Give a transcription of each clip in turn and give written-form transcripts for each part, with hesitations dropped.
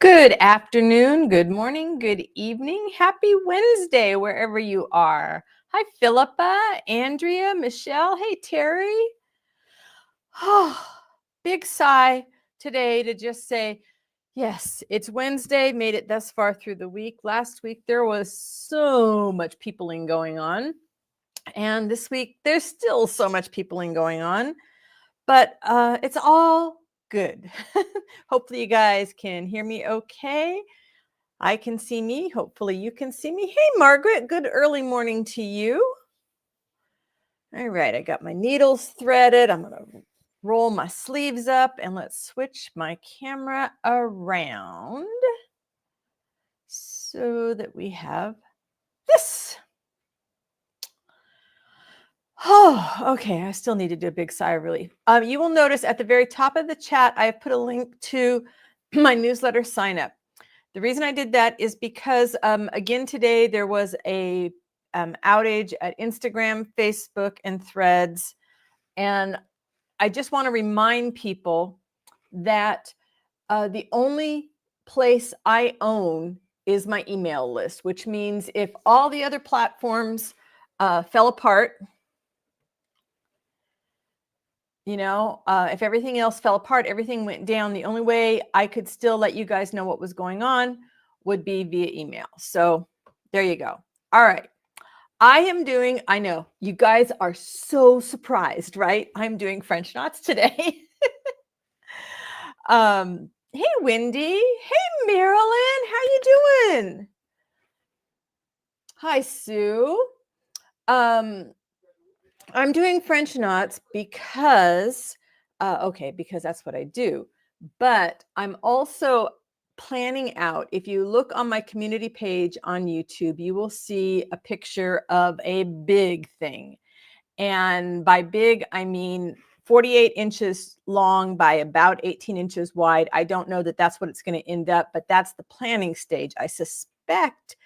Good afternoon, good morning, good evening. Happy Wednesday, wherever you are. Hi, Philippa, Andrea, Michelle. Hey, Terry. Oh, big sigh today to just say, yes, it's Wednesday, made it thus far through the week. Last week, there was so much peopling going on. And this week, there's still so much peopling going on. But it's all good. Hopefully, you guys can hear me okay. I can see me. Hopefully you can see me. Hey, Margaret, good early morning to you. All right, I got my needles threaded. I'm going to roll my sleeves up and let's switch my camera around so that we have this. Oh, okay. I still need to do a big sigh of relief. You will notice at the very top of the chat, I have put a link to my newsletter sign up. The reason I did that is because, again, today there was a outage at Instagram, Facebook, and Threads. And I just want to remind people that the only place I own is my email list, which means if all the other platforms fell apart, if everything else fell apart, everything went down, the only way I could still let you guys know what was going on would be via email. So there you go. All right. I know you guys are so surprised, right? I'm doing French knots today. Hey, Wendy. Hey, Marilyn. How you doing? Hi, Sue. I'm doing French knots because because that's what I do. But I'm also planning out, if you look on my community page on YouTube, you will see a picture of a big thing. And by big, I mean 48 inches long by about 18 inches wide. I don't know that that's what it's going to end up, but that's the planning stage. I suspect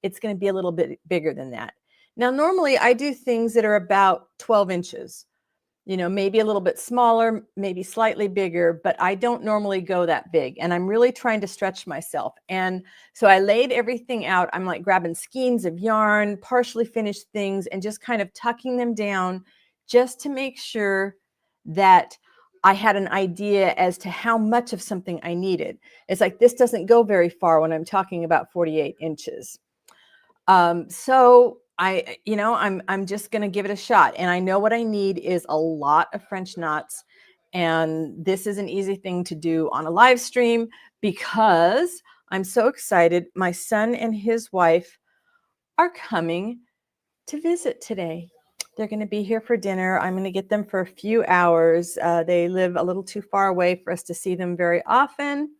it's going to be a little bit bigger than that. Now, normally I do things that are about 12 inches, maybe a little bit smaller, maybe slightly bigger, but I don't normally go that big. And I'm really trying to stretch myself. And so I laid everything out. I'm like grabbing skeins of yarn, partially finished things, and just kind of tucking them down just to make sure that I had an idea as to how much of something I needed. It's like this doesn't go very far when I'm talking about 48 inches. So I'm just going to give it a shot. And I know what I need is a lot of French knots. And this is an easy thing to do on a live stream because I'm so excited. My son and his wife are coming to visit today. They're going to be here for dinner. I'm going to get them for a few hours. They live a little too far away for us to see them very often.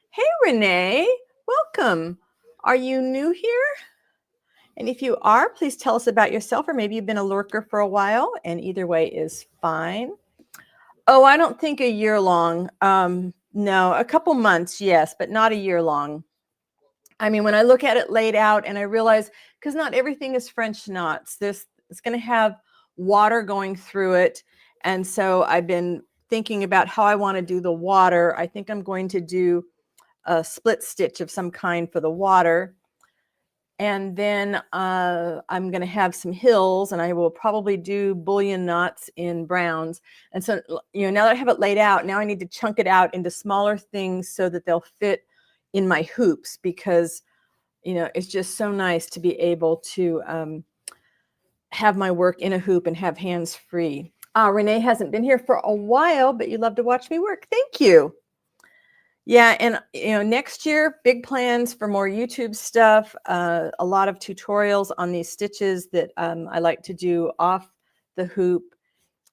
Hey, Renee, welcome. Are you new here? And if you are, please tell us about yourself, or maybe you've been a lurker for a while, and either way is fine. Oh, I don't think a year long. No, a couple months, yes, but not a year long. I mean, when I look at it laid out and I realize, because not everything is French knots, it's going to have water going through it. And so I've been thinking about how I want to do the water. I think I'm going to do a split stitch of some kind for the water. And then I'm going to have some hills, and I will probably do bullion knots in browns. And so, now that I have it laid out, now I need to chunk it out into smaller things so that they'll fit in my hoops, because, it's just so nice to be able to have my work in a hoop and have hands free. Renee hasn't been here for a while, but you love to watch me work. Thank you. Yeah, and next year, big plans for more YouTube stuff, a lot of tutorials on these stitches that I like to do off the hoop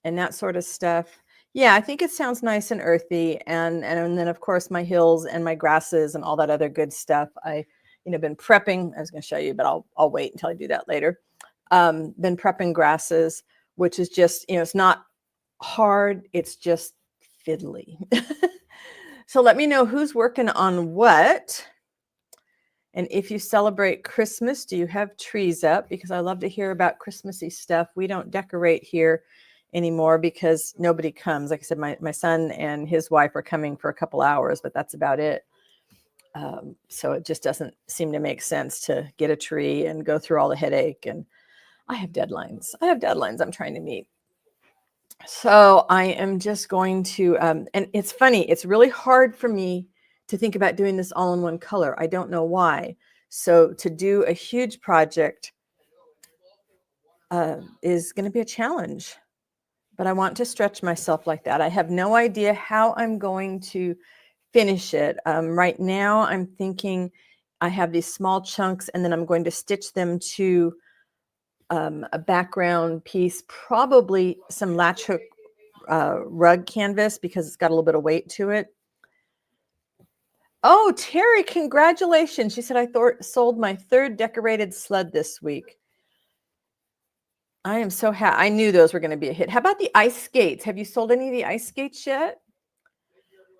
and that sort of stuff. Yeah, I think it sounds nice and earthy, and then of course my hills and my grasses and all that other good stuff. I been prepping. I was going to show you, but I'll wait until I do that later. Been prepping grasses, which is just it's not hard. It's just fiddly. So let me know who's working on what. And if you celebrate Christmas, do you have trees up? Because I love to hear about Christmassy stuff. We don't decorate here anymore because nobody comes. Like I said, my son and his wife are coming for a couple hours, but that's about it. So it just doesn't seem to make sense to get a tree and go through all the headache. And I have deadlines. I'm trying to meet. So I am just going to, and it's funny, it's really hard for me to think about doing this all in one color. I don't know why. So to do a huge project is going to be a challenge, but I want to stretch myself like that. I have no idea how I'm going to finish it. Right now, I'm thinking I have these small chunks, and then I'm going to stitch them to a background piece, probably some latch hook rug canvas because it's got a little bit of weight to it. Oh, Terry, congratulations. She said, I sold my 3rd decorated sled this week. I am so happy. I knew those were going to be a hit. How about the ice skates? Have you sold any of the ice skates yet?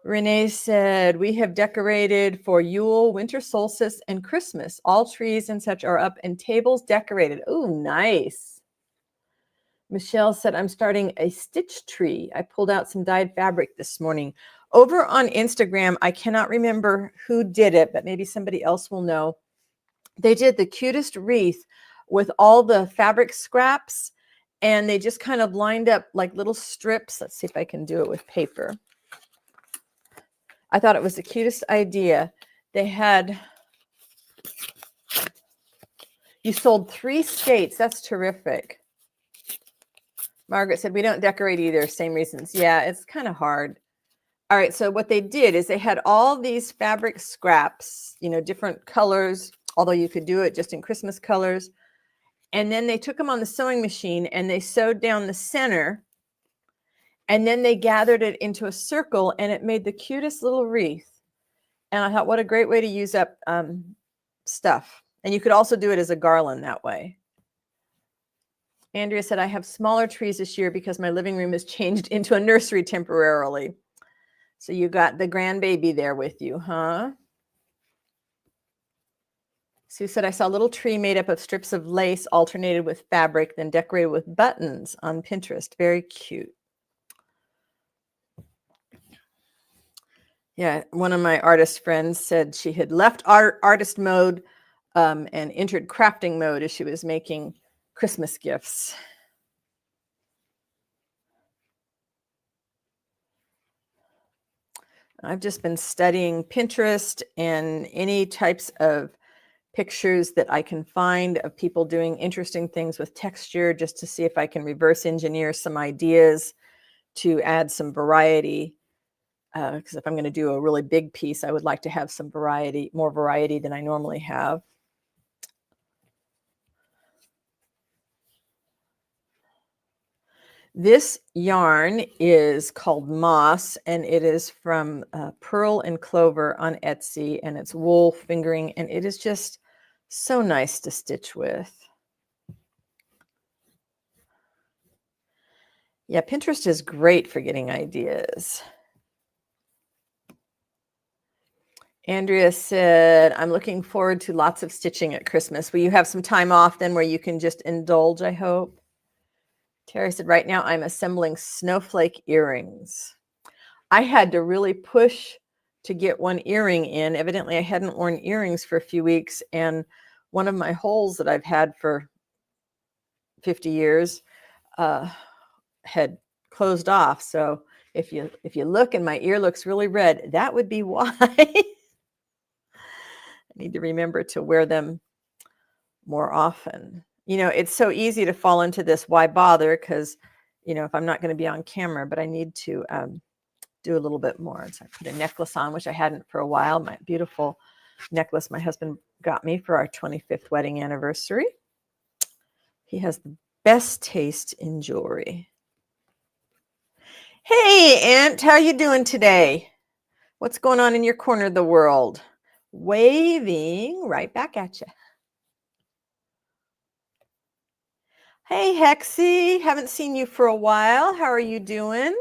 Renee said, we have decorated for Yule, winter solstice, and Christmas. All trees and such are up and tables decorated. Oh, nice. Michelle said, I'm starting a stitch tree. I pulled out some dyed fabric this morning. Over on Instagram, I cannot remember who did it, but maybe somebody else will know. They did the cutest wreath with all the fabric scraps, and they just kind of lined up like little strips. Let's see if I can do it with paper. I thought it was the cutest idea. They had, you sold 3 skates. That's terrific. Margaret said, we don't decorate either. Same reasons. Yeah, it's kind of hard. All right, so what they did is they had all these fabric scraps, different colors, although you could do it just in Christmas colors. And then they took them on the sewing machine and they sewed down the center. And then they gathered it into a circle and it made the cutest little wreath. And I thought, what a great way to use up stuff. And you could also do it as a garland that way. Andrea said, I have smaller trees this year because my living room is changed into a nursery temporarily. So you got the grandbaby there with you, huh? Sue said, I saw a little tree made up of strips of lace alternated with fabric, then decorated with buttons on Pinterest. Very cute. Yeah, one of my artist friends said she had left artist mode and entered crafting mode as she was making Christmas gifts. I've just been studying Pinterest and any types of pictures that I can find of people doing interesting things with texture, just to see if I can reverse engineer some ideas to add some variety. Because if I'm going to do a really big piece, I would like to have some variety, more variety than I normally have. This yarn is called Moss, and it is from Pearl and Clover on Etsy, and it's wool fingering, and it is just so nice to stitch with. Yeah, Pinterest is great for getting ideas. Andrea said, I'm looking forward to lots of stitching at Christmas. Will you have some time off then where you can just indulge, I hope? Terry said, right now I'm assembling snowflake earrings. I had to really push to get one earring in. Evidently, I hadn't worn earrings for a few weeks, and one of my holes that I've had for 50 years had closed off. So if you look and my ear looks really red, that would be why. I need to remember to wear them more often. It's so easy to fall into this, why bother? Because, if I'm not going to be on camera, but I need to do a little bit more. So I put a necklace on, which I hadn't for a while. My beautiful necklace my husband got me for our 25th wedding anniversary. He has the best taste in jewelry. Hey, Aunt, how you doing today? What's going on in your corner of the world? Waving right back at you. Hey, Hexy, haven't seen you for a while. How are you doing?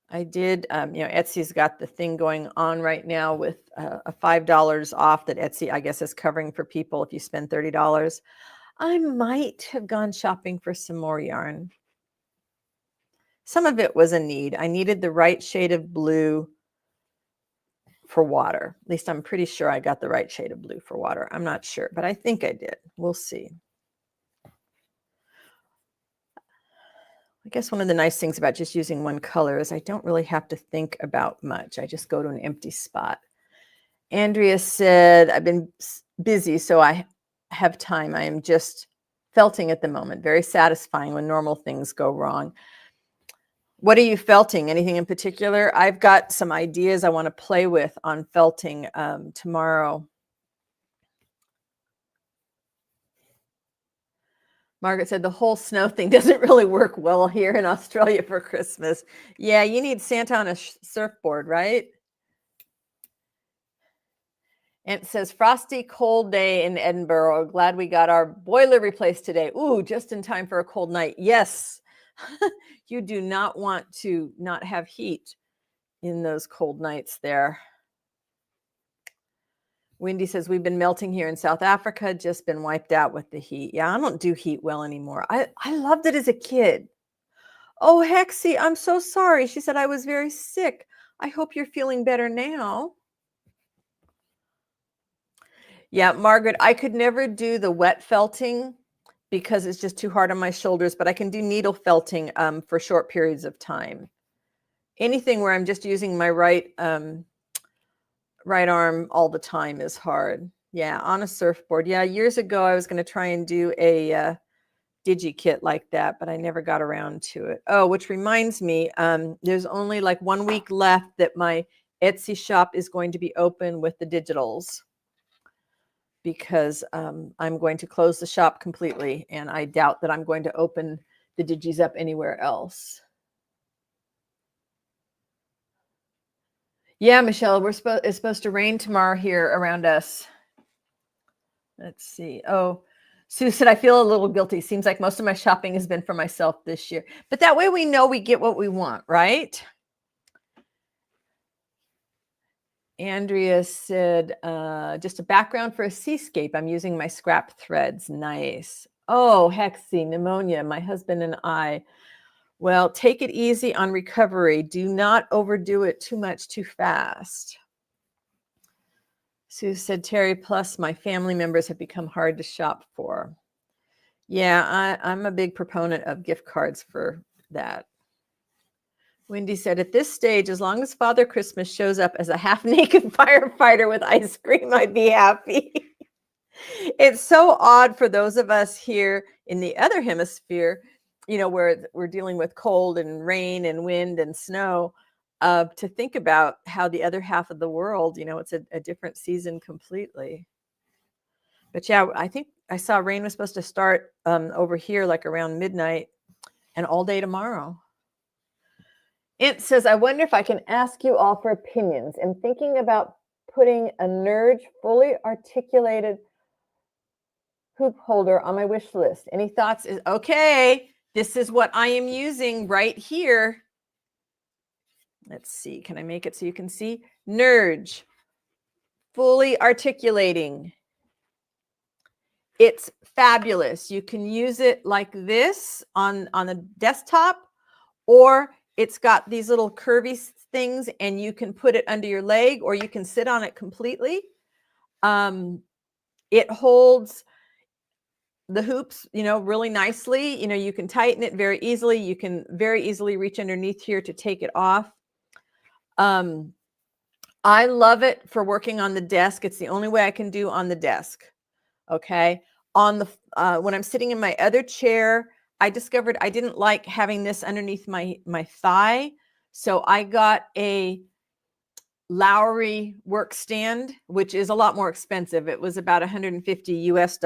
I did, Etsy's got the thing going on right now with a $5 off that Etsy, I guess, is covering for people if you spend $30. I might have gone shopping for some more yarn. Some of it was a need. I needed the right shade of blue for water. At least I'm pretty sure I got the right shade of blue for water. I'm not sure, but I think I did. We'll see. I guess one of the nice things about just using one color is I don't really have to think about much. I just go to an empty spot. Andrea said, I've been busy, so I have time. I am just felting at the moment. Very satisfying when normal things go wrong. What are you felting? Anything in particular? I've got some ideas I want to play with on felting tomorrow. Margaret said the whole snow thing doesn't really work well here in Australia for Christmas. Yeah, you need Santa on a surfboard, right? And it says, frosty, cold day in Edinburgh. Glad we got our boiler replaced today. Ooh, just in time for a cold night. Yes, you do not want to not have heat in those cold nights there. Wendy says, we've been melting here in South Africa, just been wiped out with the heat. Yeah, I don't do heat well anymore. I loved it as a kid. Oh, Hexie, I'm so sorry. She said, I was very sick. I hope you're feeling better now. Yeah, Margaret, I could never do the wet felting because it's just too hard on my shoulders, but I can do needle felting for short periods of time. Anything where I'm just using my right arm all the time is hard. Yeah, on a surfboard. Yeah, years ago, I was going to try and do a digi kit like that, but I never got around to it. Oh, which reminds me, there's only like 1 week left that my Etsy shop is going to be open with the digitals, because I'm going to close the shop completely, and I doubt that I'm going to open the digis up anywhere else. Yeah, Michelle, it's supposed to rain tomorrow here around us. Let's see. Oh, Sue said, I feel a little guilty. Seems like most of my shopping has been for myself this year. But that way we know we get what we want, right? Andrea said, just a background for a seascape. I'm using my scrap threads. Nice. Oh, Hexie, pneumonia, my husband and I. Well, take it easy on recovery. Do not overdo it too much too fast. Sue said, Terry, plus my family members have become hard to shop for. Yeah, I'm a big proponent of gift cards for that. Wendy said, at this stage, as long as Father Christmas shows up as a half-naked firefighter with ice cream, I'd be happy. It's so odd for those of us here in the other hemisphere, where we're dealing with cold and rain and wind and snow, to think about how the other half of the world, it's a different season completely. But yeah, I think I saw rain was supposed to start over here like around midnight and all day tomorrow. It says, I wonder if I can ask you all for opinions. I'm thinking about putting a Nerd fully articulated hoop holder on my wish list. Any thoughts? Okay, this is what I am using right here. Let's see. Can I make it so you can see? Nerd fully articulating. It's fabulous. You can use it like this on the desktop, or it's got these little curvy things and you can put it under your leg, or you can sit on it completely. It holds the hoops, really nicely. You can tighten it very easily. You can very easily reach underneath here to take it off. I love it for working on the desk. It's the only way I can do on the desk. Okay. On the when I'm sitting in my other chair, I discovered I didn't like having this underneath my thigh. So I got a Lowry work stand, which is a lot more expensive. It was about $150 US.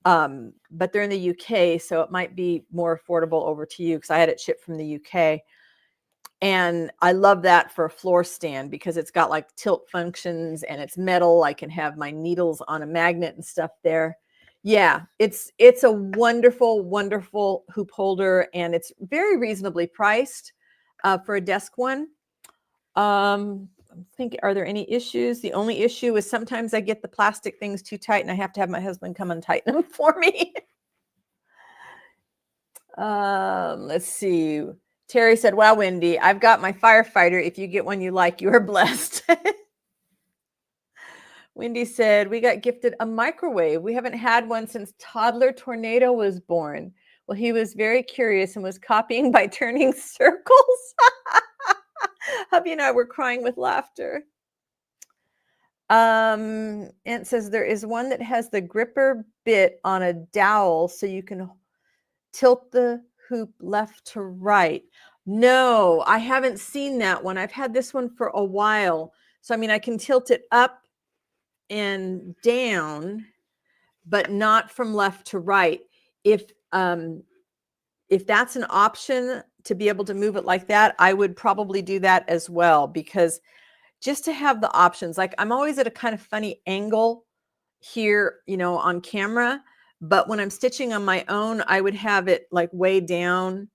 But they're in the UK, so it might be more affordable over to you because I had it shipped from the UK. And I love that for a floor stand because it's got like tilt functions and it's metal. I can have my needles on a magnet and stuff there. Yeah, it's a wonderful, wonderful hoop holder, and it's very reasonably priced for a desk one. I'm thinking, are there any issues? The only issue is sometimes I get the plastic things too tight and I have to have my husband come and tighten them for me. Let's see. Terry said, wow, Wendy, I've got my firefighter. If you get one you like, you are blessed. Wendy said, we got gifted a microwave. We haven't had one since toddler Tornado was born. Well, he was very curious and was copying by turning circles. Hubby and I were crying with laughter. And it says there is one that has the gripper bit on a dowel so you can tilt the hoop left to right. No, I haven't seen that one. I've had this one for a while. So, I mean, I can tilt it up and down, but not from left to right. If that's an option to be able to move it like that, I would probably do that as well, because just to have the options, like I'm always at a kind of funny angle here, on camera, but when I'm stitching on my own, I would have it like way down.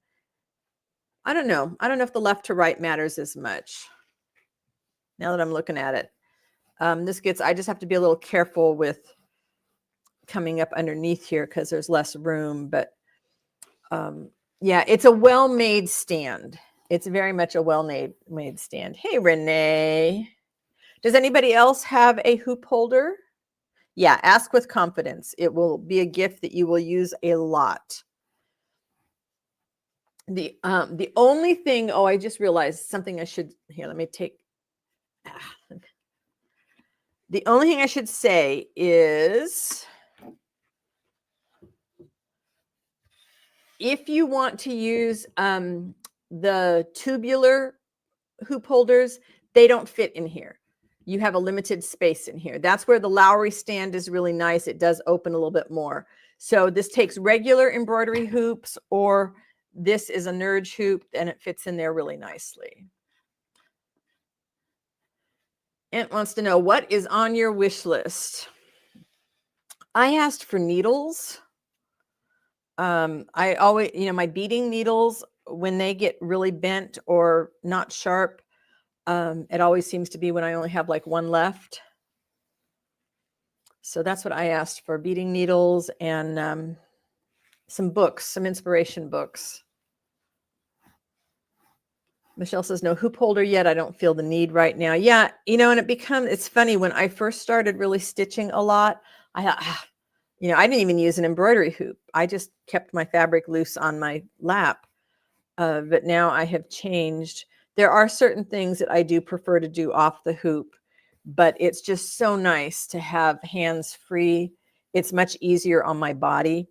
I don't know if the left to right matters as much now that I'm looking at it. I just have to be a little careful with coming up underneath here because there's less room, but yeah, it's a well-made stand. It's very much a well-made stand. Hey, Renee. Does anybody else have a hoop holder? Yeah, ask with confidence. It will be a gift that you will use a lot. The only thing, I just realized something I should, here, let me take. The only thing I should say is, if you want to use the tubular hoop holders, they don't fit in here. You have a limited space in here. That's where the Lowry stand is really nice. It does open a little bit more. So this takes regular embroidery hoops, or this is a Nerge hoop, and it fits in there really nicely. Ant wants to know, what is on your wish list? I asked for needles. I always, my beading needles, when they get really bent or not sharp, it always seems to be when I only have like one left. So that's what I asked for, beading needles and some books, some inspiration books. Michelle says, no hoop holder yet. I don't feel the need right now. Yeah, and it's funny, when I first started really stitching a lot, I thought, I didn't even use an embroidery hoop. I just kept my fabric loose on my lap. But now I have changed. There are certain things that I do prefer to do off the hoop, but it's just so nice to have hands free. It's much easier on my body.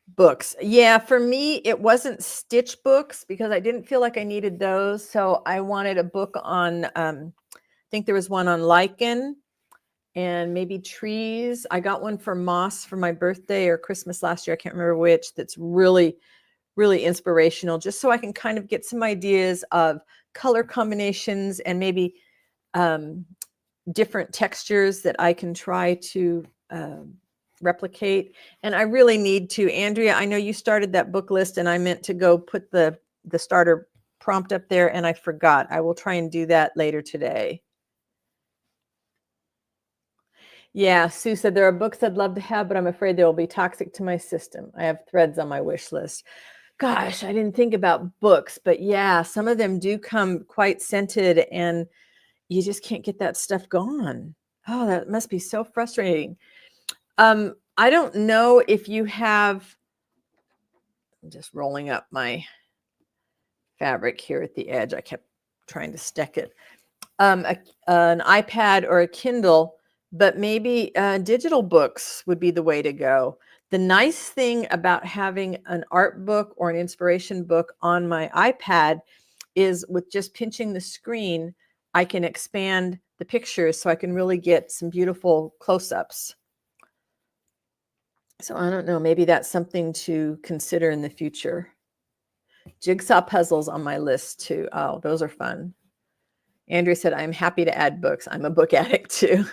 Books. Yeah, for me, it wasn't stitch books because I didn't feel like I needed those. So I wanted a book on, I think there was one on lichen and maybe trees. I got one for moss for my birthday or Christmas last year. I can't remember which. That's really, really inspirational, just so I can kind of get some ideas of color combinations and maybe different textures that I can try to replicate. And I really need to, Andrea, I know you started that book list and I meant to go put the starter prompt up there and I forgot. I will try and do that later today. Yeah, Sue said, there are books I'd love to have, but I'm afraid they will be toxic to my system. I have threads on my wish list. Gosh, I didn't think about books, but yeah, some of them do come quite scented and you just can't get that stuff gone. Oh, that must be so frustrating. I don't know if you have, I'm just rolling up my fabric here at the edge. I kept trying to stick it. An iPad or a Kindle, but maybe digital books would be the way to go. The nice thing about having an art book or an inspiration book on my iPad is with just pinching the screen, I can expand the pictures so I can really get some beautiful close-ups. So I don't know, maybe that's something to consider in the future. Jigsaw puzzles on my list too. Oh, those are fun. Andrea said, I'm happy to add books. I'm a book addict too.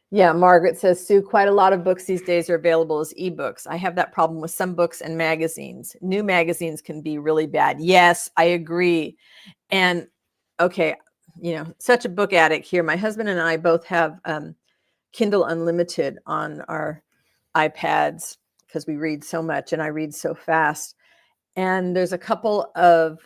Yeah, Margaret says, Sue, quite a lot of books these days are available as ebooks. I have that problem with some books and magazines. New magazines can be really bad. Yes, I agree. And okay, such a book addict here. My husband and I both have Kindle Unlimited on our iPads because we read so much and I read so fast. And there's a couple of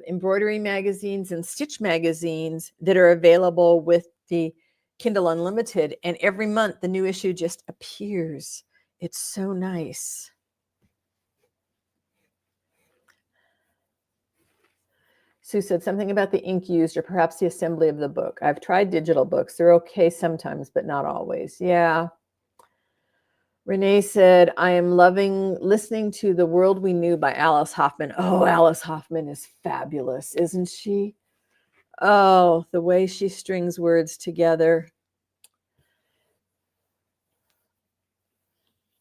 embroidery magazines and stitch magazines that are available with the Kindle Unlimited. And every month the new issue just appears. It's so nice. Sue said something about the ink used or perhaps the assembly of the book. I've tried digital books. They're okay sometimes, but not always. Yeah. Renee said, I am loving listening to The World We Knew by Alice Hoffman. Oh, Alice Hoffman is fabulous, isn't she? Oh, the way she strings words together.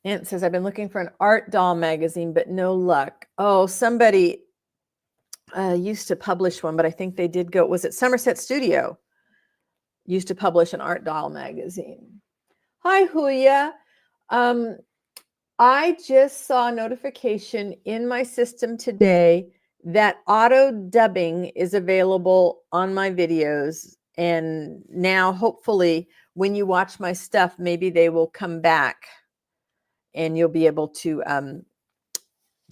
Aunt says, I've been looking for an art doll magazine, but no luck. Oh, somebody used to publish one, but I think they did go, was it Somerset Studio? Used to publish an art doll magazine. Hi, Huya. I just saw a notification in my system today that auto dubbing is available on my videos. And now, hopefully, when you watch my stuff, maybe they will come back and you'll be able to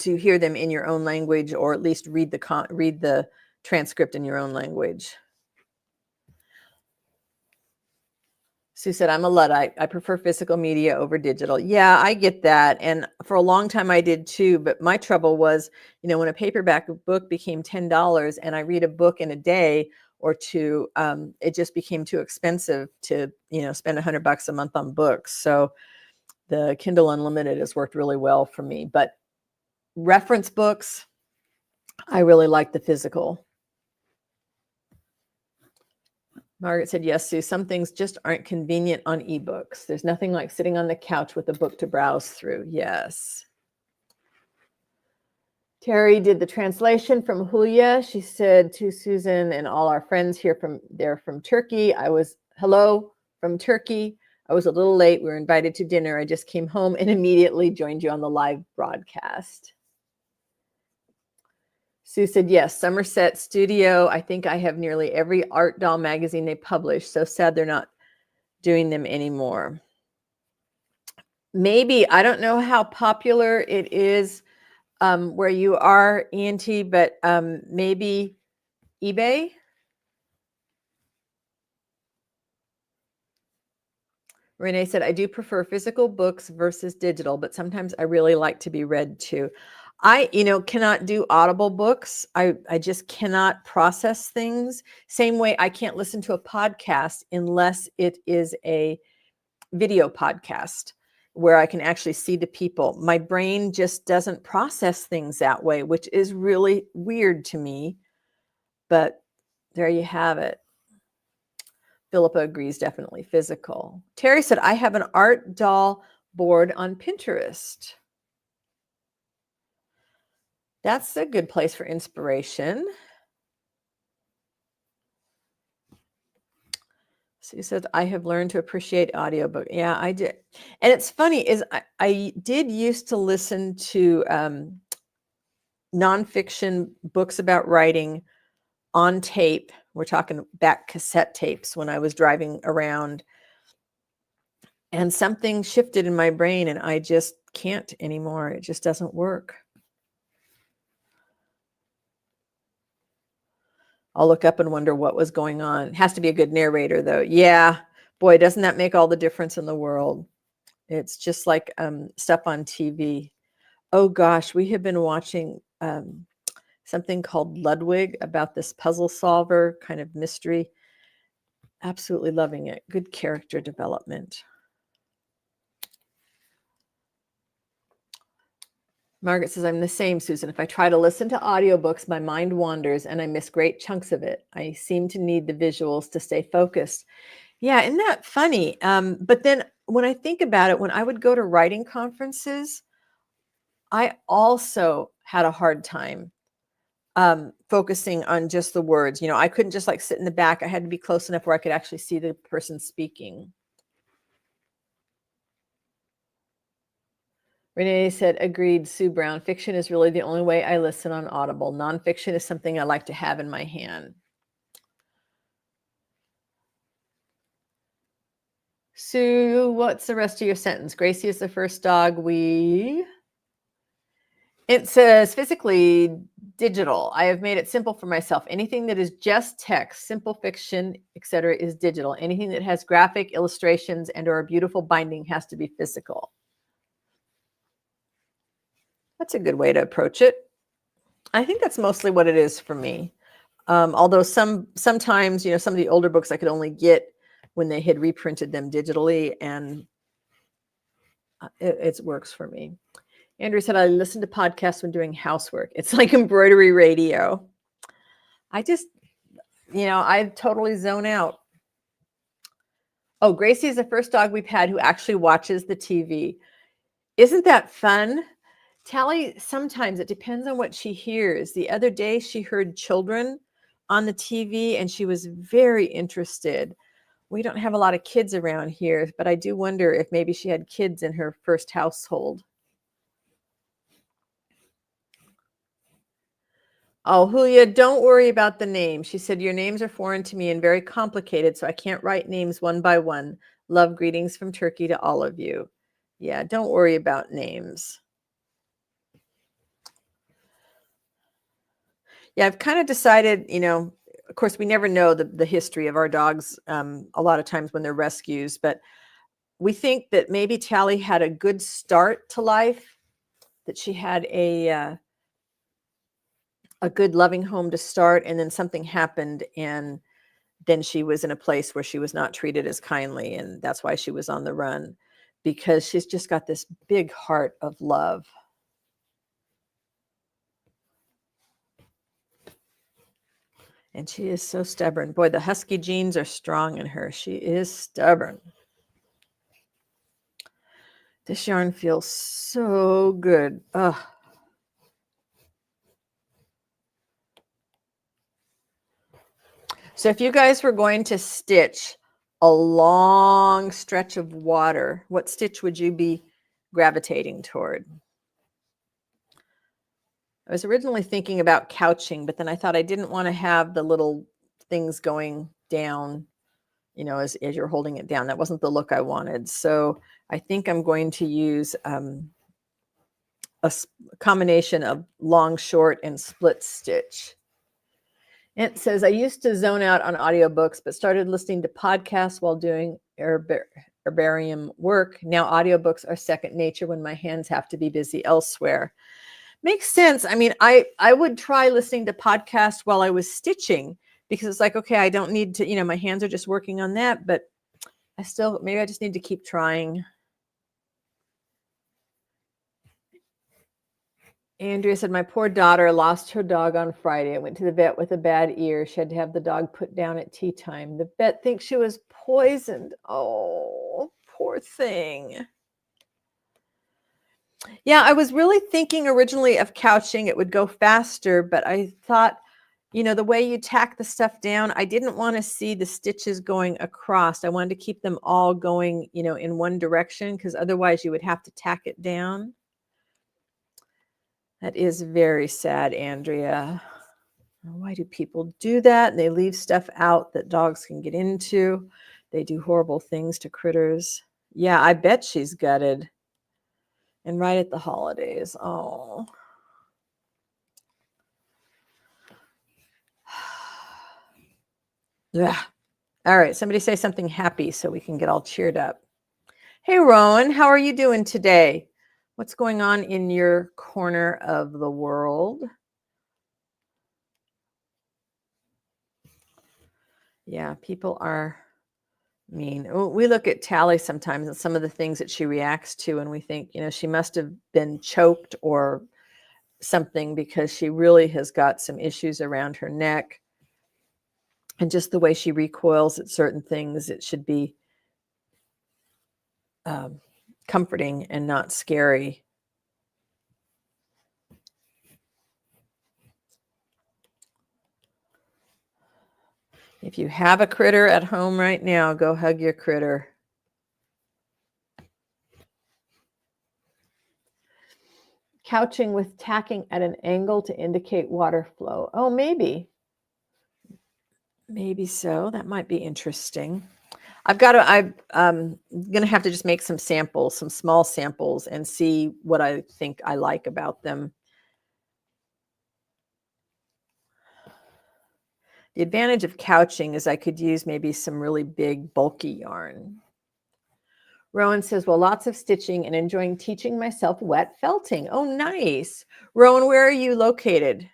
hear them in your own language, or at least read the transcript in your own language. Sue said, I'm a Luddite. I prefer physical media over digital. Yeah, I get that. And for a long time I did too. But my trouble was, when a paperback book became $10 and I read a book in a day or two, it just became too expensive to, spend $100 a month on books. So the Kindle Unlimited has worked really well for me. But reference books, I really like the physical. Margaret said, yes, Sue, some things just aren't convenient on ebooks. There's nothing like sitting on the couch with a book to browse through. Yes. Terry did the translation from Huya. She said to Susan and all our friends here from Turkey. Hello from Turkey. I was a little late. We were invited to dinner. I just came home and immediately joined you on the live broadcast. Sue said, yes, Somerset Studio. I think I have nearly every art doll magazine they publish. So sad they're not doing them anymore. Maybe, I don't know how popular it is where you are, ENT, but maybe eBay. Renee said, I do prefer physical books versus digital, but sometimes I really like to be read too. I, cannot do audible books. I just cannot process things. Same way I can't listen to a podcast unless it is a video podcast where I can actually see the people. My brain just doesn't process things that way, which is really weird to me. But there you have it. Philippa agrees, definitely physical. Terry said, I have an art doll board on Pinterest. That's a good place for inspiration. Sue says, I have learned to appreciate audiobook. Yeah, I did. And it's funny is I did used to listen to nonfiction books about writing on tape. We're talking back cassette tapes when I was driving around. And something shifted in my brain and I just can't anymore. It just doesn't work. I'll look up and wonder what was going on. It has to be a good narrator, though. Yeah, boy, doesn't that make all the difference in the world? It's just like stuff on TV. Oh, gosh, we have been watching something called Ludwig about this puzzle solver kind of mystery. Absolutely loving it. Good character development. Margaret says, I'm the same, Susan. If I try to listen to audiobooks, my mind wanders and I miss great chunks of it. I seem to need the visuals to stay focused. Yeah, isn't that funny? But then when I think about it, when I would go to writing conferences, I also had a hard time focusing on just the words. I couldn't just like sit in the back. I had to be close enough where I could actually see the person speaking. Renee said, agreed, Sue Brown. Fiction is really the only way I listen on Audible. Nonfiction is something I like to have in my hand. Sue, what's the rest of your sentence? Gracie is the first dog It says physically digital. I have made it simple for myself. Anything that is just text, simple fiction, etc., is digital. Anything that has graphic illustrations and or a beautiful binding has to be physical. That's a good way to approach it. I think that's mostly what it is for me. Although sometimes, some of the older books I could only get when they had reprinted them digitally, and it works for me. Andrew said, I listen to podcasts when doing housework. It's like embroidery radio. I totally zone out. Oh, Gracie is the first dog we've had who actually watches the TV. Isn't that fun? Tally, sometimes it depends on what she hears. The other day she heard children on the TV and she was very interested. We don't have a lot of kids around here, but I do wonder if maybe she had kids in her first household. Oh, Julia, don't worry about the name. She said, your names are foreign to me and very complicated, so I can't write names one by one. Love, greetings from Turkey to all of you. Yeah, don't worry about names. Yeah, I've kind of decided, of course, we never know the history of our dogs a lot of times when they're rescues, but we think that maybe Tally had a good start to life, that she had a good loving home to start, and then something happened, and then she was in a place where she was not treated as kindly, and that's why she was on the run, because she's just got this big heart of love. And she is so stubborn. Boy, the husky genes are strong in her. She is stubborn. This yarn feels so good. Ugh. So if you guys were going to stitch a long stretch of water, what stitch would you be gravitating toward? I was originally thinking about couching, but then I thought I didn't want to have the little things going down, as you're holding it down. That wasn't the look I wanted. So I think I'm going to use a combination of long, short, and split stitch. It says, I used to zone out on audiobooks, but started listening to podcasts while doing herbarium work. Now audiobooks are second nature when my hands have to be busy elsewhere. Makes sense. I mean, I would try listening to podcasts while I was stitching, because it's like, okay, I don't need to, my hands are just working on that, but maybe I just need to keep trying. Andrea said, my poor daughter lost her dog on Friday. I went to the vet with a bad ear. She had to have the dog put down at tea time. The vet thinks she was poisoned. Oh, poor thing. Yeah, I was really thinking originally of couching. It would go faster, but I thought, the way you tack the stuff down, I didn't want to see the stitches going across. I wanted to keep them all going, in one direction, because otherwise you would have to tack it down. That is very sad, Andrea. Why do people do that? And they leave stuff out that dogs can get into. They do horrible things to critters. Yeah, I bet she's gutted. And right at the holidays. Oh. Yeah. All right, somebody say something happy so we can get all cheered up. Hey, Rowan, how are you doing today? What's going on in your corner of the world? Yeah, people are mean. We look at Tally sometimes and some of the things that she reacts to, and we think, she must have been choked or something, because she really has got some issues around her neck. And just the way she recoils at certain things, it should be comforting and not scary. If you have a critter at home right now, go hug your critter. Couching with tacking at an angle to indicate water flow. Oh, maybe. Maybe so. That might be interesting. I'm going to have to just make some samples, some small samples, and see what I think I like about them. The advantage of couching is I could use maybe some really big, bulky yarn. Rowan says, well, lots of stitching and enjoying teaching myself wet felting. Oh, nice. Rowan, where are you located?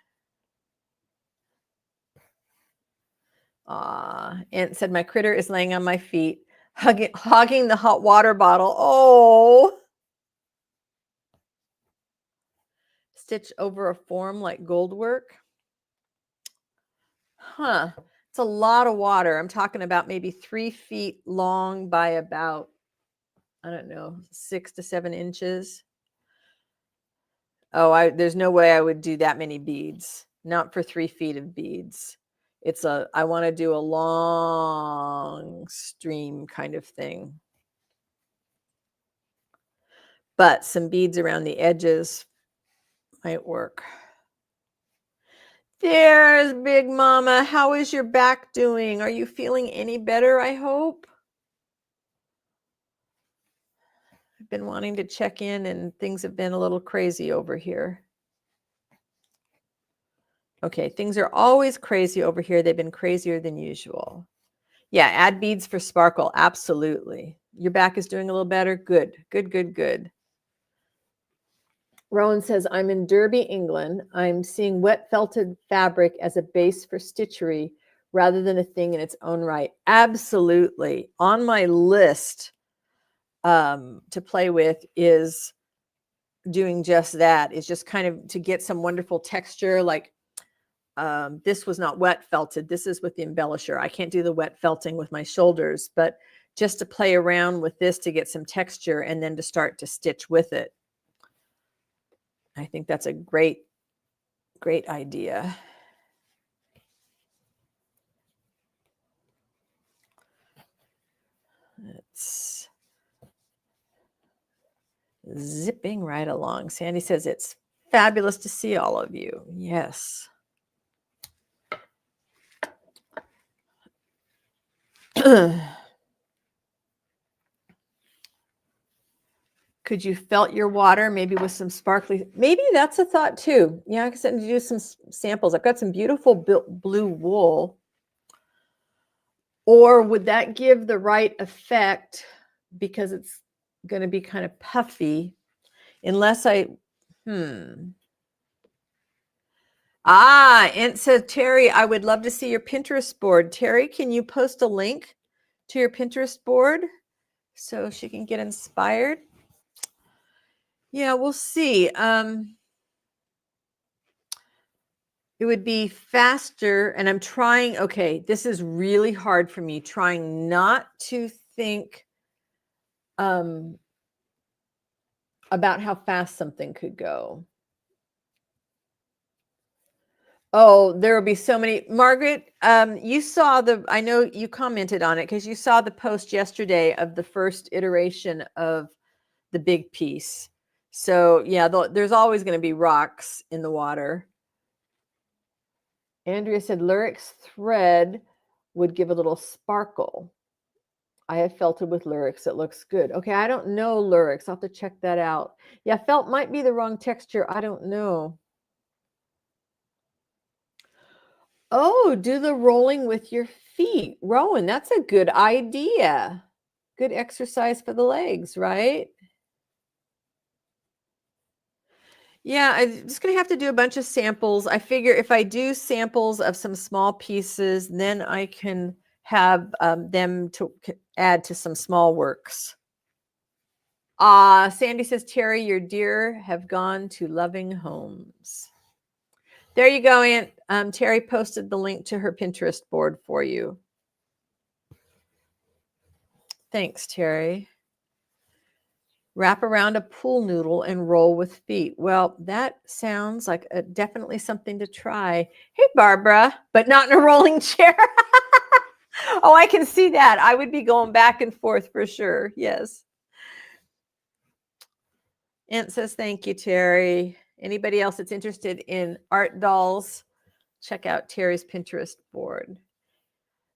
Aunt said, my critter is laying on my feet, hogging the hot water bottle. Oh. Stitch over a form like gold work. Huh. It's a lot of water. I'm talking about maybe 3 feet long by about, I don't know, 6 to 7 inches. Oh, there's no way I would do that many beads. Not for 3 feet of beads. I want to do a long stream kind of thing. But some beads around the edges might work. There's Big Mama. How is your back doing? Are you feeling any better, I hope? I've been wanting to check in and things have been a little crazy over here. Okay, things are always crazy over here. They've been crazier than usual. Yeah, add beads for sparkle. Absolutely. Your back is doing a little better? Good, good, good, good. Rowan says, I'm in Derby, England. I'm seeing wet felted fabric as a base for stitchery rather than a thing in its own right. Absolutely. On my list to play with is doing just that, is just kind of to get some wonderful texture. Like this was not wet felted. This is with the embellisher. I can't do the wet felting with my shoulders, but just to play around with this to get some texture and then to start to stitch with it. I think that's a great, great idea. It's zipping right along. Sandy says it's fabulous to see all of you. Yes. Could you felt your water maybe with some sparkly? Maybe that's a thought too. Yeah, I could do some samples. I've got some beautiful blue wool. Or would that give the right effect because it's going to be kind of puffy? Unless and so Terry, I would love to see your Pinterest board. Terry, can you post a link to your Pinterest board so she can get inspired? Yeah, we'll see. It would be faster, and I'm trying, okay, this is really hard for me, trying not to think about how fast something could go. Oh, there will be so many. Margaret, you saw I know you commented on it because you saw the post yesterday of the first iteration of the big piece. So yeah, there's always going to be rocks in the water. Andrea said Lyric's thread would give a little sparkle. I have felted with Lyrics. It looks good. Okay, I don't know Lyrics. I'll have to check that out. Yeah, felt might be the wrong texture. I don't know. Oh, do the rolling with your feet. Rowan, that's a good idea. Good exercise for the legs, right? Yeah, I'm just going to have to do a bunch of samples. I figure if I do samples of some small pieces, then I can have them to add to some small works. Sandy says, Terry, your deer have gone to loving homes. There you go, Aunt. Terry posted the link to her Pinterest board for you. Thanks, Terry. Wrap around a pool noodle and roll with feet. Well, that sounds like definitely something to try. Hey, Barbara, but not in a rolling chair. Oh, I can see that. I would be going back and forth for sure. Yes. Aunt says, thank you, Terry. Anybody else that's interested in art dolls, check out Terry's Pinterest board.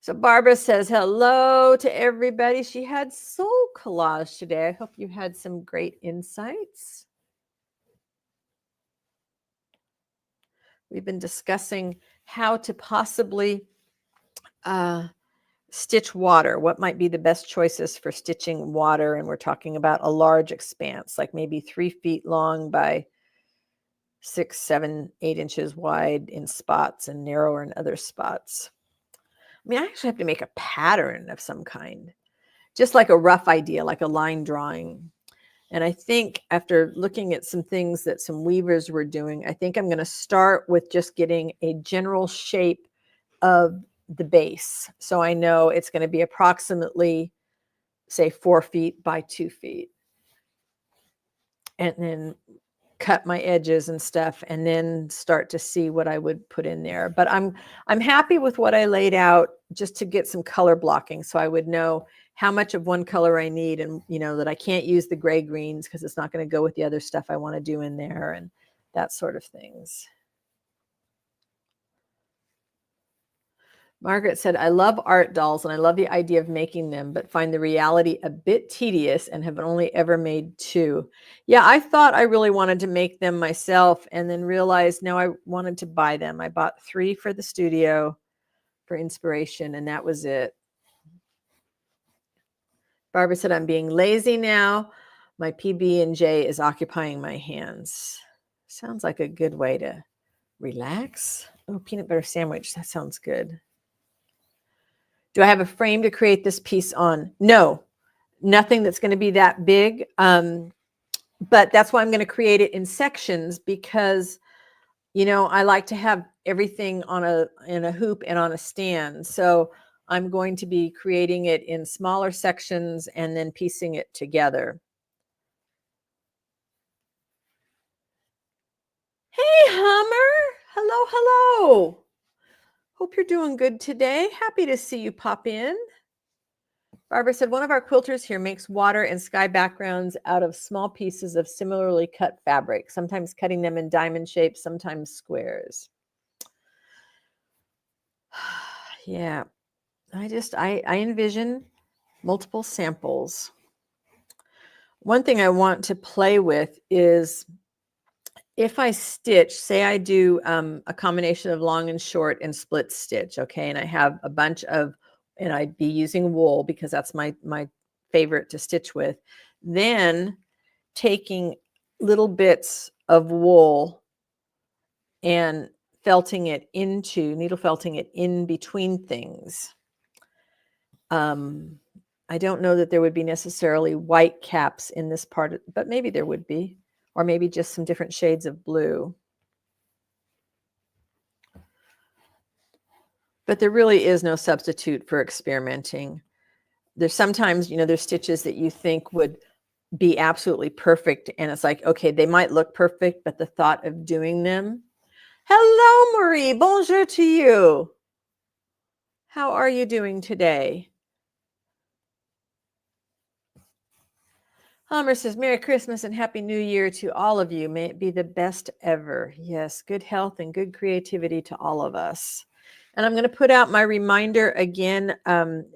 So Barbara says hello to everybody. She had soul collage today. I hope you had some great insights. We've been discussing how to possibly stitch water. What might be the best choices for stitching water? And we're talking about a large expanse, like maybe 3 feet long by 6, 7, 8 inches wide in spots and narrower in other spots. I mean, I actually have to make a pattern of some kind, just like a rough idea, like a line drawing. And I think after looking at some things that some weavers were doing, I think I'm going to start with just getting a general shape of the base. So I know it's going to be approximately, say, 4 feet by 2 feet. And then cut my edges and stuff, and then start to see what I would put in there. But I'm happy with what I laid out, just to get some color blocking, so I would know how much of one color I need, and that I can't use the gray greens because it's not going to go with the other stuff I want to do in there, and that sort of things. Margaret said, I love art dolls and I love the idea of making them, but find the reality a bit tedious and have only ever made 2. Yeah, I thought I really wanted to make them myself and then realized no, I wanted to buy them. I bought 3 for the studio for inspiration, and that was it. Barbara said, I'm being lazy now. My PB&J is occupying my hands. Sounds like a good way to relax. Oh, peanut butter sandwich. That sounds good. Do I have a frame to create this piece on? No, nothing that's going to be that big. But that's why I'm going to create it in sections, because, I like to have everything in a hoop and on a stand. So I'm going to be creating it in smaller sections and then piecing it together. Hey, Hummer. Hello, hello. Hope you're doing good today. Happy to see you pop in. Barbara said, one of our quilters here makes water and sky backgrounds out of small pieces of similarly cut fabric, sometimes cutting them in diamond shapes, sometimes squares. Yeah, I envision multiple samples. One thing I want to play with is, if I stitch, say I do a combination of long and short and split stitch, okay, and I have a bunch of, and I'd be using wool because that's my favorite to stitch with, then taking little bits of wool and needle felting it in between things. I don't know that there would be necessarily white caps in this part, but maybe there would be, or maybe just some different shades of blue. But there really is no substitute for experimenting. There's sometimes, there's stitches that you think would be absolutely perfect, and it's like, okay, they might look perfect, but the thought of doing them. Hello, Marie. Bonjour to you. How are you doing today? Homer says, Merry Christmas and Happy New Year to all of you. May it be the best ever. Yes, good health and good creativity to all of us. And I'm going to put out my reminder again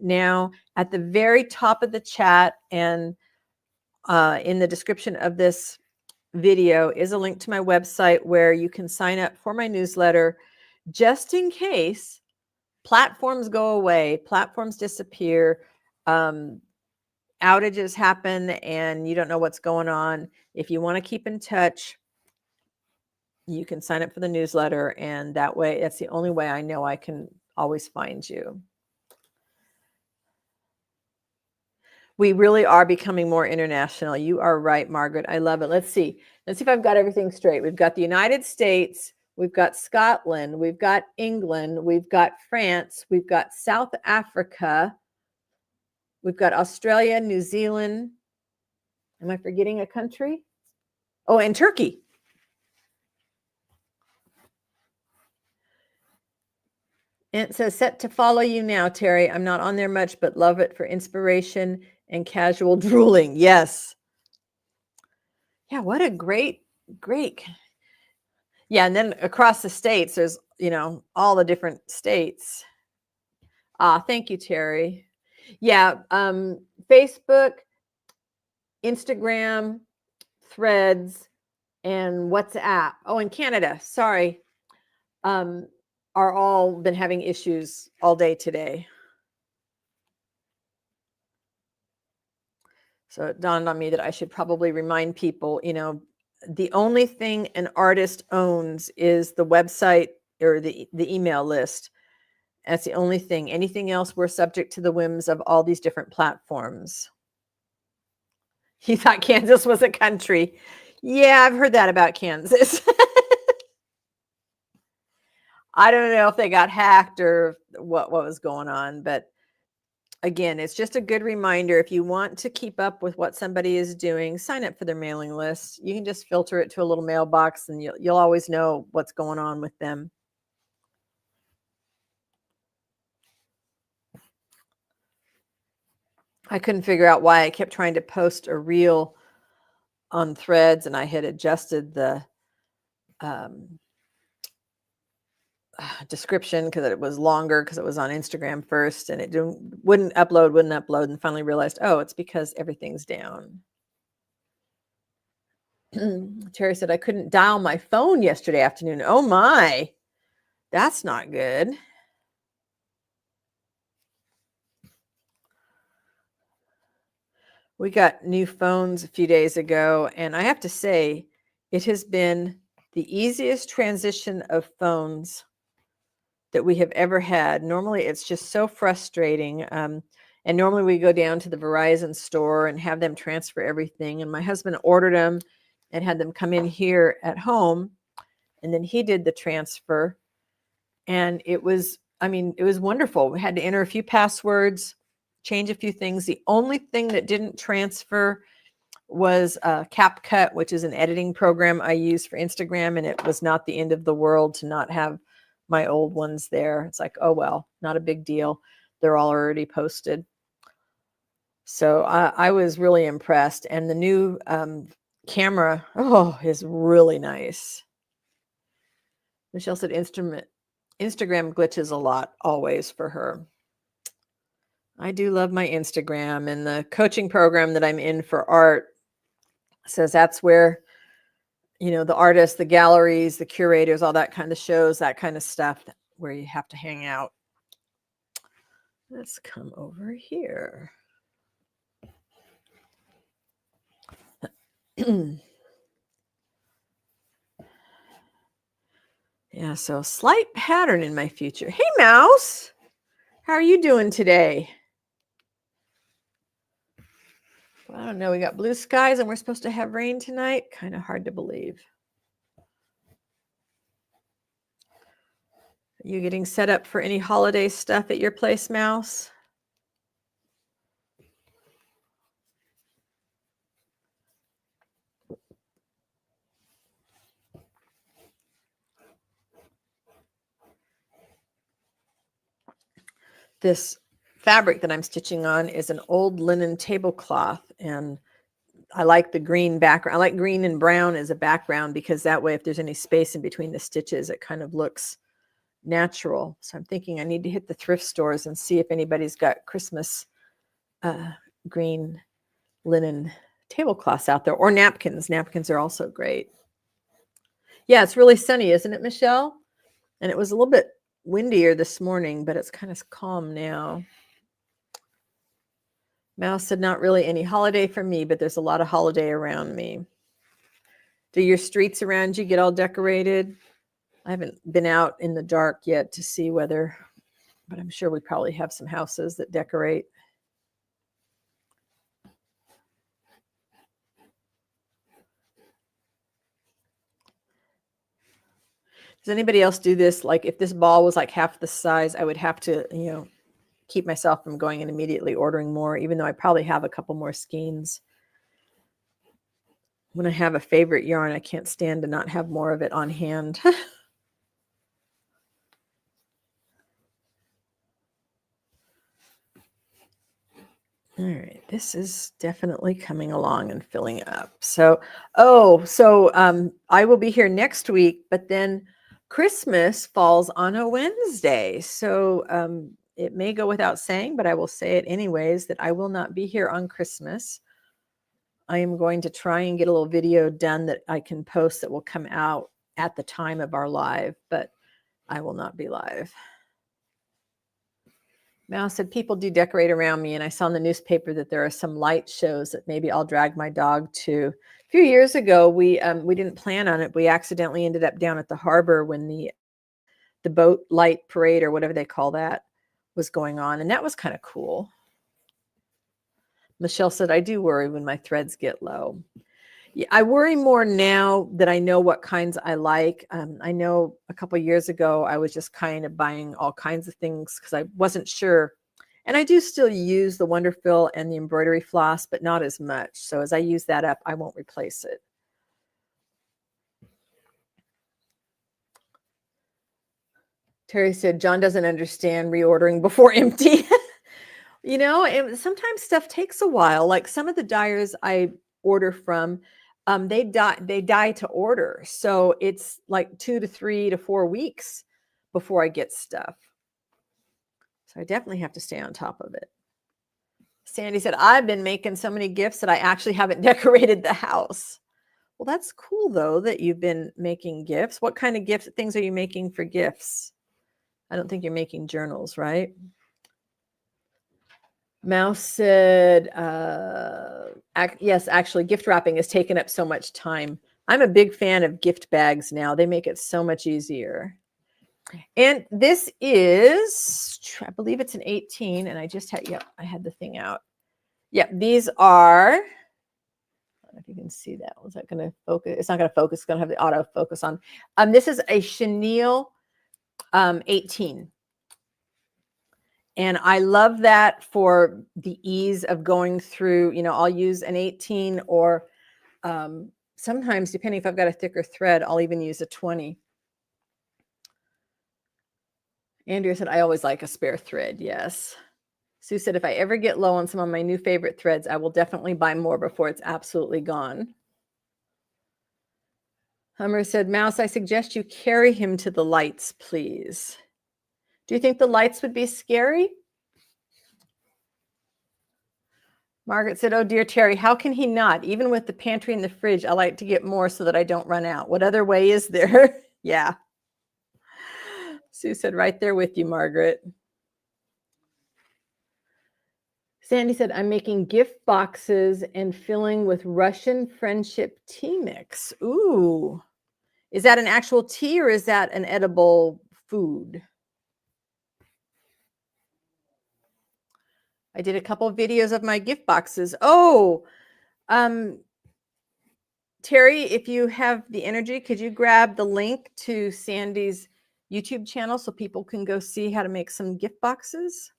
now at the very top of the chat, and in the description of this video is a link to my website where you can sign up for my newsletter, just in case platforms go away, platforms disappear, outages happen, and you don't know what's going on. If you want to keep in touch, you can sign up for the newsletter, and that way, that's the only way I know I can always find you. We really are becoming more international. You are right, Margaret. I love it. Let's see if I've got everything straight. We've got the United States, we've got Scotland, we've got England, we've got France, we've got South Africa, we've got Australia, New Zealand. Am I forgetting a country? Oh, and Turkey. And it says, set to follow you now, Terry. I'm not on there much, but love it for inspiration and casual drooling. Yes. Yeah, what a great. Yeah, and then across the states, there's, all the different states. Thank you, Terry. Yeah, Facebook, Instagram, Threads, and WhatsApp. Oh, in Canada, sorry, um, are all been having issues all day today. So it dawned on me that I should probably remind people, the only thing an artist owns is the website or the email list. That's the only thing. Anything else, we're subject to the whims of all these different platforms. You thought Kansas was a country. Yeah, I've heard that about Kansas. I don't know if they got hacked or what was going on, but again, it's just a good reminder. If you want to keep up with what somebody is doing, sign up for their mailing list. You can just filter it to a little mailbox and you'll always know what's going on with them. I couldn't figure out why I kept trying to post a reel on Threads, and I had adjusted the description because it was longer because it was on Instagram first, and it wouldn't upload, and finally realized, oh, it's because everything's down. Terry said I couldn't dial my phone yesterday afternoon. Oh my, that's not good. We got new phones a few days ago, and I have to say, it has been the easiest transition of phones that we have ever had. Normally, it's just so frustrating. And normally we go down to the Verizon store and have them transfer everything. And my husband ordered them and had them come in here at home. And then he did the transfer. And it was wonderful. We had to enter a few passwords, change a few things. The only thing that didn't transfer was CapCut, which is an editing program I use for Instagram. And it was not the end of the world to not have my old ones there. It's like, oh, well, not a big deal. They're all already posted. So I was really impressed. And the new camera, is really nice. Michelle said Instagram glitches a lot always for her. I do love my Instagram, and the coaching program that I'm in for art says that's where, the artists, the galleries, the curators, all that kind of shows, that kind of stuff where you have to hang out. Let's come over here. Yeah, so slight pattern in my future. Hey, Mouse. How are you doing today? Well, I don't know. We got blue skies and we're supposed to have rain tonight. Kind of hard to believe. Are you getting set up for any holiday stuff at your place, Mouse? This fabric that I'm stitching on is an old linen tablecloth, and I like the green background. I like green and brown as a background because that way if there's any space in between the stitches, it kind of looks natural. So I'm thinking I need to hit the thrift stores and see if anybody's got Christmas green linen tablecloths out there, or napkins. Napkins are also great. Yeah, it's really sunny, isn't it, Michelle? And it was a little bit windier this morning, but it's kind of calm now. Mouse said, not really any holiday for me, but there's a lot of holiday around me. Do your streets around you get all decorated? I haven't been out in the dark yet to see whether, but I'm sure we probably have some houses that decorate. Does anybody else do this? Like if this ball was like half the size, I would have to, keep myself from going and immediately ordering more, even though I probably have a couple more skeins. When I have a favorite yarn, I can't stand to not have more of it on hand. All right, this is definitely coming along and filling up. So, I will be here next week, but then Christmas falls on a Wednesday. So it may go without saying, but I will say it anyways, that I will not be here on Christmas. I am going to try and get a little video done that I can post that will come out at the time of our live, but I will not be live. Mouse said people do decorate around me, and I saw in the newspaper that there are some light shows that maybe I'll drag my dog to. A few years ago, we didn't plan on it. We accidentally ended up down at the harbor when the boat light parade, or whatever they call that, was going on, and that was kind of cool. Michelle said, I do worry when my threads get low. Yeah, I worry more now that I know what kinds I like. I know a couple of years ago, I was just kind of buying all kinds of things because I wasn't sure. And I do still use the Wonderfill and the embroidery floss, but not as much. So as I use that up, I won't replace it. Terry said, John doesn't understand reordering before empty. You know, sometimes stuff takes a while. Like some of the dyers I order from, they die to order. So it's like 2 to 3 to 4 weeks before I get stuff. So I definitely have to stay on top of it. Sandy said, I've been making so many gifts that I actually haven't decorated the house. Well, that's cool though, that you've been making gifts. What kind of things are you making for gifts? I don't think you're making journals, right? Mouse said, yes, actually, gift wrapping has taken up so much time. I'm a big fan of gift bags now. They make it so much easier. And this is, I believe it's an 18, and I just had, I had the thing out. Yep, these are, I don't know if you can see that. Was that going to focus? It's not going to focus. It's going to have the auto focus on. This is a chenille 18. And I love that for the ease of going through, I'll use an 18, or sometimes, depending if I've got a thicker thread, I'll even use a 20. Andrea said, I always like a spare thread. Yes. Sue said, if I ever get low on some of my new favorite threads, I will definitely buy more before it's absolutely gone. Hummer said, Mouse, I suggest you carry him to the lights, please. Do you think the lights would be scary? Margaret said, oh, dear Terry, how can he not? Even with the pantry and the fridge, I like to get more so that I don't run out. What other way is there? Yeah. Sue said, right there with you, Margaret. Sandy said, I'm making gift boxes and filling with Russian friendship tea mix. Ooh. Is that an actual tea, or is that an edible food? I did a couple of videos of my gift boxes. Oh, Terry, if you have the energy, could you grab the link to Sandy's YouTube channel so people can go see how to make some gift boxes?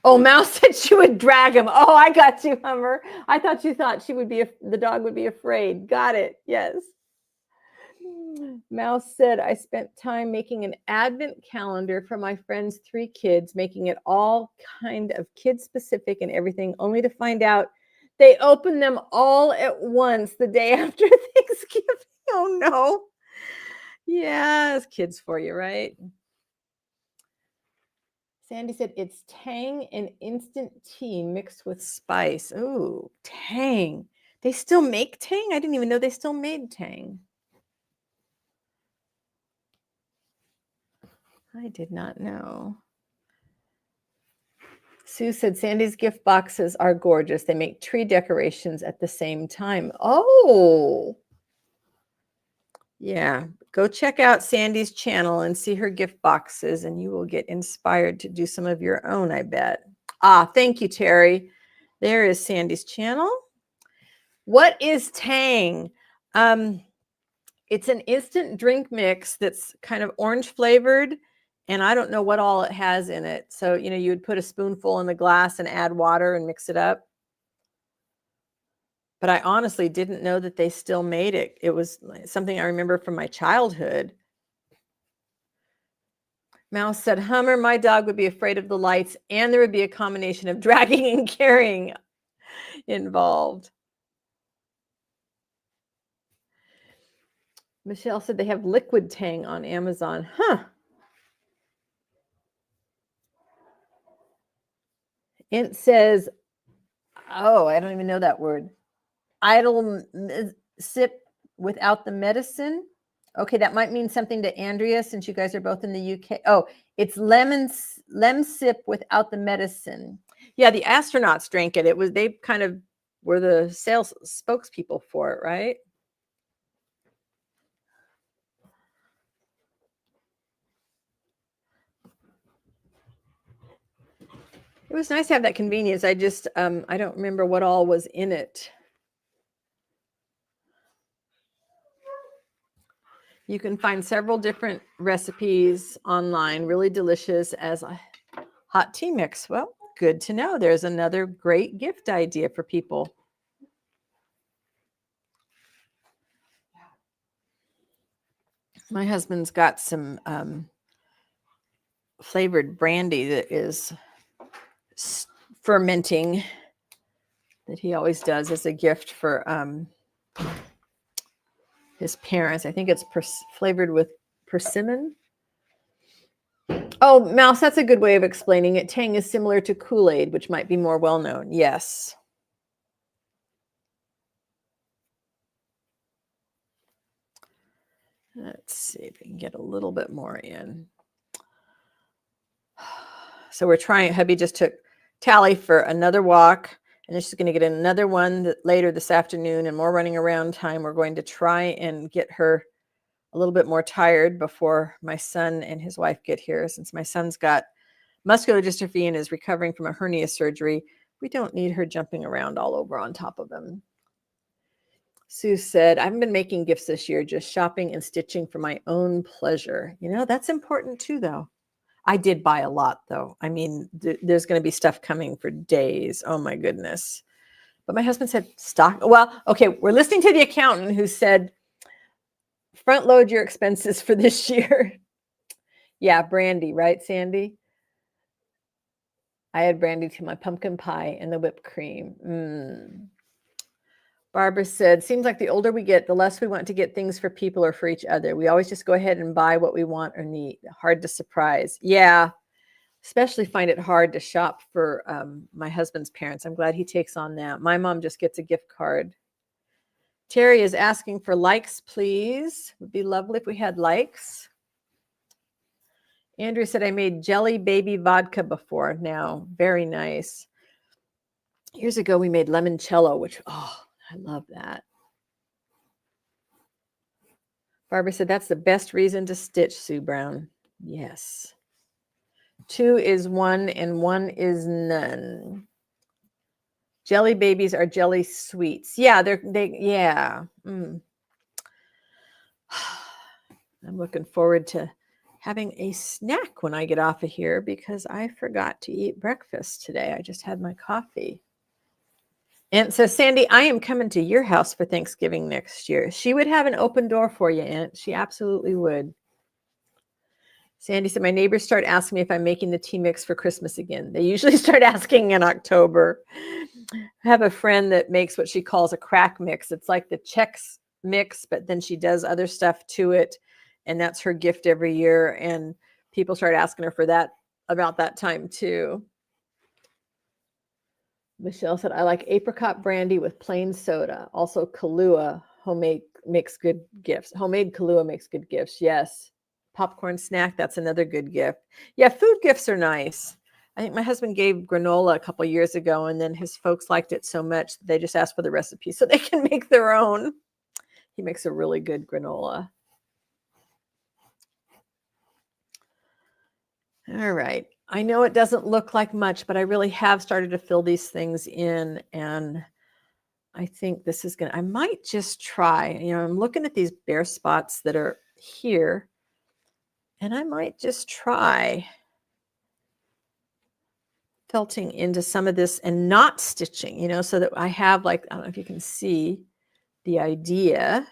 Oh, Mouse said she would drag him. Oh, I got you, Hummer. I thought you thought she would be, the dog would be afraid. Got it. Yes. Mouse said, I spent time making an advent calendar for my friend's 3 kids, making it all kind of kid specific and everything, only to find out they opened them all at once the day after Thanksgiving. Oh, no. Yeah, it's kids for you, right? Sandy said, it's Tang and instant tea mixed with spice. Ooh, Tang. They still make Tang? I didn't even know they still made Tang. I did not know. Sue said, Sandy's gift boxes are gorgeous. They make tree decorations at the same time. Oh, yeah. Go check out Sandy's channel and see her gift boxes, and you will get inspired to do some of your own, I bet. Ah, thank you, Terry. There is Sandy's channel. What is Tang? It's an instant drink mix that's kind of orange flavored, and I don't know what all it has in it. So, you would put a spoonful in the glass and add water and mix it up. But I honestly didn't know that they still made it. It was something I remember from my childhood. Mouse said, Hummer, my dog would be afraid of the lights, and there would be a combination of dragging and carrying involved. Michelle said they have liquid Tang on Amazon. Huh. It says, oh, I don't even know that word. Idle sip without the medicine. Okay, that might mean something to Andrea since you guys are both in the UK. Oh, it's lem sip without the medicine. Yeah, the astronauts drank it. They kind of were the sales spokespeople for it, right? It was nice to have that convenience. I just I don't remember what all was in it. You can find several different recipes online, really delicious as a hot tea mix. Well, good to know. There's another great gift idea for people. My husband's got some flavored brandy that is fermenting that he always does as a gift for his parents. I think it's flavored with persimmon. Oh, Mouse, that's a good way of explaining it. Tang is similar to Kool-Aid, which might be more well-known. Yes. Let's see if we can get a little bit more in. So we're trying, hubby just took Tally for another walk, and then she's going to get another one later this afternoon and more running around time. We're going to try and get her a little bit more tired before my son and his wife get here. Since my son's got muscular dystrophy and is recovering from a hernia surgery, we don't need her jumping around all over on top of him. Sue said, I haven't been making gifts this year, just shopping and stitching for my own pleasure. You know, that's important too, though. I did buy a lot, though. I mean, there's going to be stuff coming for days. Oh, my goodness. But my husband said, stock. Well, okay, we're listening to the accountant who said, front load your expenses for this year. Yeah, brandy, right, Sandy? I had brandy to my pumpkin pie and the whipped cream. Barbara said, seems like the older we get, the less we want to get things for people or for each other. We always just go ahead and buy what we want or need. Hard to surprise. Yeah, especially find it hard to shop for my husband's parents. I'm glad he takes on that. My mom just gets a gift card. Terry is asking for likes, please. Would be lovely if we had likes. Andrew said, I made jelly baby vodka before now. Very nice. Years ago, we made limoncello, which, oh, I love that. Barbara said, that's the best reason to stitch, Sue Brown. Yes. 2 is 1 and 1 is none. Jelly babies are jelly sweets. Yeah, yeah. I'm looking forward to having a snack when I get off of here because I forgot to eat breakfast today. I just had my coffee. Aunt says, Sandy, I am coming to your house for Thanksgiving next year. She would have an open door for you, Aunt. She absolutely would. Sandy said, my neighbors start asking me if I'm making the tea mix for Christmas again. They usually start asking in October. I have a friend that makes what she calls a crack mix. It's like the Chex mix, but then she does other stuff to it. And that's her gift every year. And people start asking her for that about that time too. Michelle said, I like apricot brandy with plain soda. Also, Kahlua homemade makes good gifts. Homemade Kahlua makes good gifts. Yes. Popcorn snack, that's another good gift. Yeah, food gifts are nice. I think my husband gave granola a couple years ago, and then his folks liked it so much they just asked for the recipe so they can make their own. He makes a really good granola. All right. I know it doesn't look like much, but I really have started to fill these things in, and I think this is I might just try, I'm looking at these bare spots that are here, and I might just try felting into some of this and not stitching, so that I have I don't know if you can see the idea.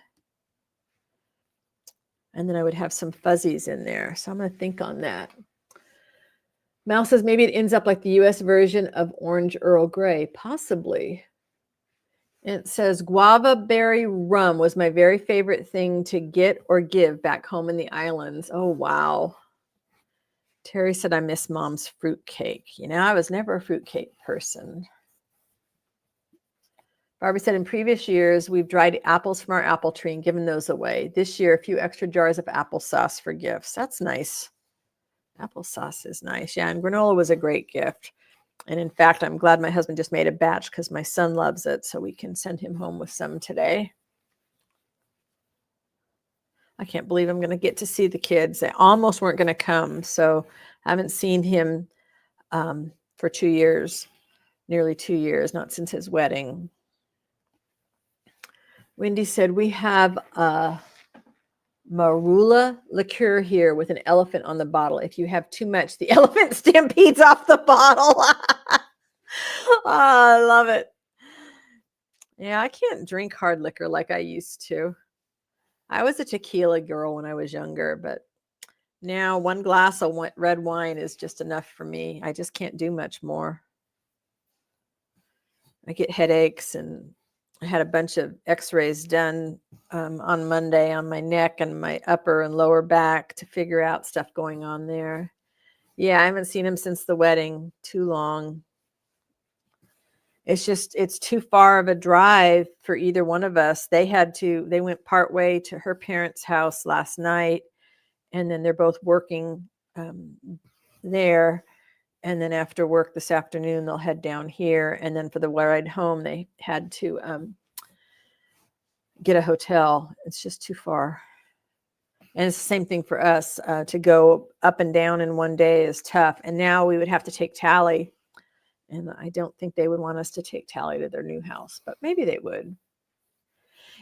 And then I would have some fuzzies in there. So I'm going to think on that. Mal says maybe it ends up like the US version of Orange Earl Grey. Possibly. It says guava berry rum was my very favorite thing to get or give back home in the islands. Oh, wow. Terry said, I miss mom's fruitcake. I was never a fruitcake person. Barbie said, in previous years, we've dried apples from our apple tree and given those away. This year, a few extra jars of applesauce for gifts. That's nice. Applesauce is nice. Yeah, and granola was a great gift. And in fact, I'm glad my husband just made a batch because my son loves it, so we can send him home with some today. I can't believe I'm going to get to see the kids. They almost weren't going to come, so I haven't seen him for 2 years, nearly 2 years, not since his wedding. Wendy said, we have a marula liqueur here with an elephant on the bottle. If you have too much, the elephant stampedes off the bottle. Oh, I love it. Yeah, I can't drink hard liquor like I used to. I was a tequila girl when I was younger, but now one glass of red wine is just enough for me. I just can't do much more. I get headaches, and I had a bunch of x-rays done on Monday on my neck and my upper and lower back to figure out stuff going on there. Yeah, I haven't seen him since the wedding. Too long. It's too far of a drive for either one of us. They went part way to her parents' house last night, and then they're both working there. And then after work this afternoon, they'll head down here. And then for the ride home, they had to get a hotel. It's just too far. And it's the same thing for us. To go up and down in one day is tough. And now we would have to take Tally. And I don't think they would want us to take Tally to their new house, but maybe they would.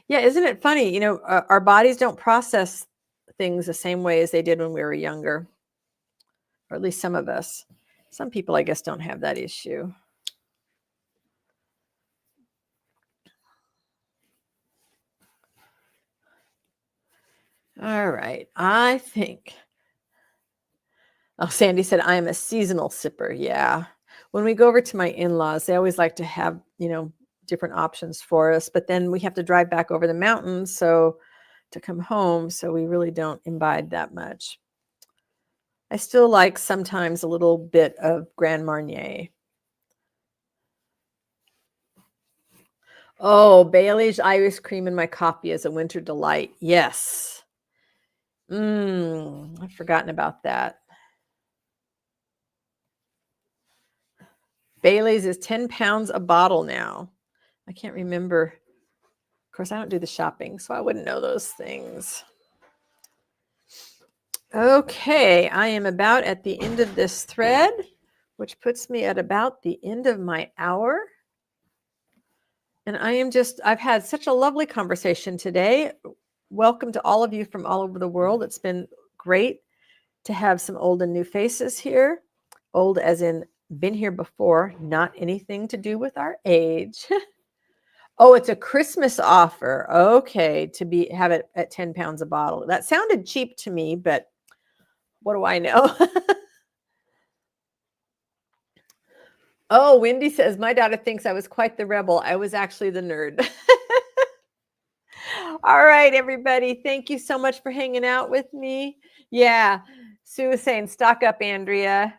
Yeah, isn't it funny? Our bodies don't process things the same way as they did when we were younger, or at least some of us. Some people, I guess, don't have that issue. All right, I think. Oh, Sandy said, I am a seasonal sipper. Yeah. When we go over to my in-laws, they always like to have, different options for us, but then we have to drive back over the mountains to come home, so we really don't imbibe that much. I still like sometimes a little bit of Grand Marnier. Oh, Bailey's Irish cream in my coffee is a winter delight. Yes. I've forgotten about that. Bailey's is 10 pounds a bottle now. I can't remember. Of course, I don't do the shopping, so I wouldn't know those things. Okay, I am about at the end of this thread, which puts me at about the end of my hour. And I've had such a lovely conversation today. Welcome to all of you from all over the world. It's been great to have some old and new faces here. Old as in been here before, not anything to do with our age. Oh, it's a Christmas offer. Okay, have it at 10 pounds a bottle. That sounded cheap to me, but what do I know? Oh, Wendy says, my daughter thinks I was quite the rebel. I was actually the nerd. All right, everybody. Thank you so much for hanging out with me. Yeah, Sue is saying, stock up, Andrea.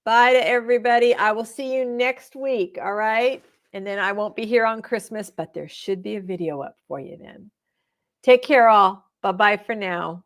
Bye to everybody. I will see you next week. All right. And then I won't be here on Christmas, but there should be a video up for you then. Take care, all. Bye-bye for now.